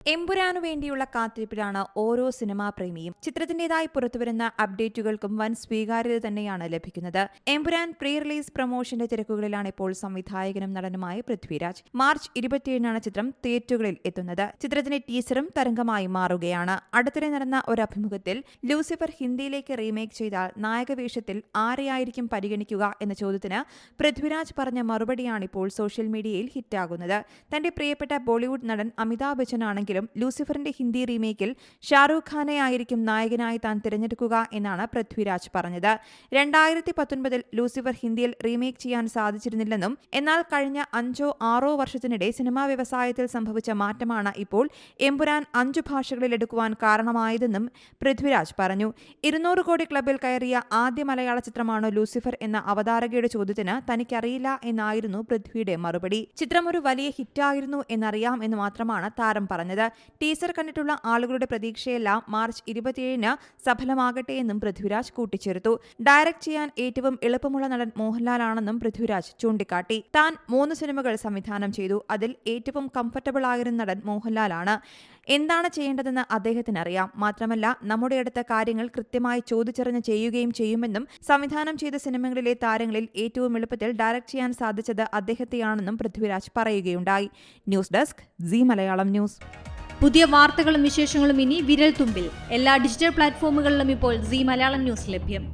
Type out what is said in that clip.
എമ്പുരാനു വേണ്ടിയുള്ള കാത്തിരിപ്പിലാണ് ഓരോ സിനിമാ പ്രേമിയും. ചിത്രത്തിന്റേതായി പുറത്തുവരുന്ന അപ്ഡേറ്റുകൾക്കും വൻ സ്വീകാര്യത തന്നെയാണ് ലഭിക്കുന്നത്. എമ്പുരാൻ പ്രീ റിലീസ് പ്രൊമോഷന്റെ തിരക്കുകളിലാണ് ഇപ്പോൾ സംവിധായകനും നടനുമായ പൃഥ്വിരാജ്. മാർച്ച് 27-നാണ് ചിത്രം തിയേറ്ററുകളിൽ എത്തുന്നത്. ചിത്രത്തിന്റെ ടീസറും തരംഗമായി മാറുകയാണ്. അടുത്തിടെ നടന്ന ഒരു അഭിമുഖത്തിൽ ലൂസിഫർ ഹിന്ദിയിലേക്ക് റീമേക്ക് ചെയ്താൽ നായകവേഷത്തിൽ ആരെയായിരിക്കും പരിഗണിക്കുക എന്ന ചോദ്യത്തിന് പൃഥ്വിരാജ് പറഞ്ഞ മറുപടിയാണിപ്പോൾ സോഷ്യൽ മീഡിയയിൽ ഹിറ്റാകുന്നത്. തന്റെ പ്രിയപ്പെട്ട ബോളിവുഡ് നടൻ അമിതാഭ് ബച്ചൻ ആണെങ്കിലും ലൂസിഫറിന്റെ ഹിന്ദി റീമേക്കിൽ ഷാറൂഖ് ഖാനെ ആയിരിക്കും നായകനായി താൻ തിരഞ്ഞെടുക്കുക എന്നാണ് പൃഥ്വിരാജ് പറഞ്ഞത്. 2019-ൽ ലൂസിഫർ ഹിന്ദിയിൽ റീമേക്ക് ചെയ്യാൻ സാധിച്ചിരുന്നില്ലെന്നും എന്നാൽ കഴിഞ്ഞ 5-6 വർഷത്തിനിടെ സിനിമാ വ്യവസായത്തിൽ സംഭവിച്ച മാറ്റമാണ് ഇപ്പോൾ എമ്പുരാൻ 5 ഭാഷകളിൽ എടുക്കുവാൻ കാരണമായതെന്നും പൃഥ്വിരാജ് പറഞ്ഞു. 200 കോടി ക്ലബിൽ കയറിയ ആദ്യ മലയാള ചിത്രമാണോ ലൂസിഫർ എന്ന അവതാരകയുടെ ചോദ്യത്തിന് തനിക്കറിയില്ല എന്നായിരുന്നു പൃഥ്വിയുടെ മറുപടി. ചിത്രം ഒരു വലിയ ഹിറ്റായിരുന്നു എന്നറിയാം എന്ന് മാത്രമാണ് താരം പറഞ്ഞത്. ടീസർ കണ്ടിട്ടുള്ള ആളുകളുടെ പ്രതീക്ഷയെല്ലാം മാർച്ച് 27-ന് സഫലമാകട്ടെ എന്നും പൃഥ്വിരാജ് കൂട്ടിച്ചേർത്തു. ഡയറക്ട് ചെയ്യാൻ ഏറ്റവും എളുപ്പമുള്ള നടൻ മോഹൻലാലാണെന്നും പൃഥ്വിരാജ് ചൂണ്ടിക്കാട്ടി. താൻ 3 സിനിമകൾ സംവിധാനം ചെയ്തു. അതിൽ ഏറ്റവും കംഫർട്ടബിൾ ആയിരുന്ന നടൻ മോഹൻലാലാണ്. എന്താണ് ചെയ്യേണ്ടതെന്ന് അദ്ദേഹത്തിനറിയാം. മാത്രമല്ല നമ്മുടെ അടുത്ത കാര്യങ്ങൾ കൃത്യമായി ചോദിച്ചറിഞ്ഞ് ചെയ്യുകയും ചെയ്യുമെന്നും സംവിധാനം ചെയ്ത സിനിമകളിലെ താരങ്ങളിൽ ഏറ്റവും എളുപ്പത്തിൽ ഡയറക്ട് ചെയ്യാൻ സാധിച്ചത് അദ്ദേഹത്തെയാണെന്നും പൃഥ്വിരാജ് പറയുകയുണ്ടായി. News desk Zee Malayalam news. പുതിയ വാർത്തകളും വിശേഷങ്ങളും ഇനി വിരൽ തുമ്പിൽ. എല്ലാ ഡിജിറ്റൽ പ്ലാറ്റ്ഫോമുകളിലും ഇപ്പോൾ സീ മലയാളം ന്യൂസ് ലഭ്യം.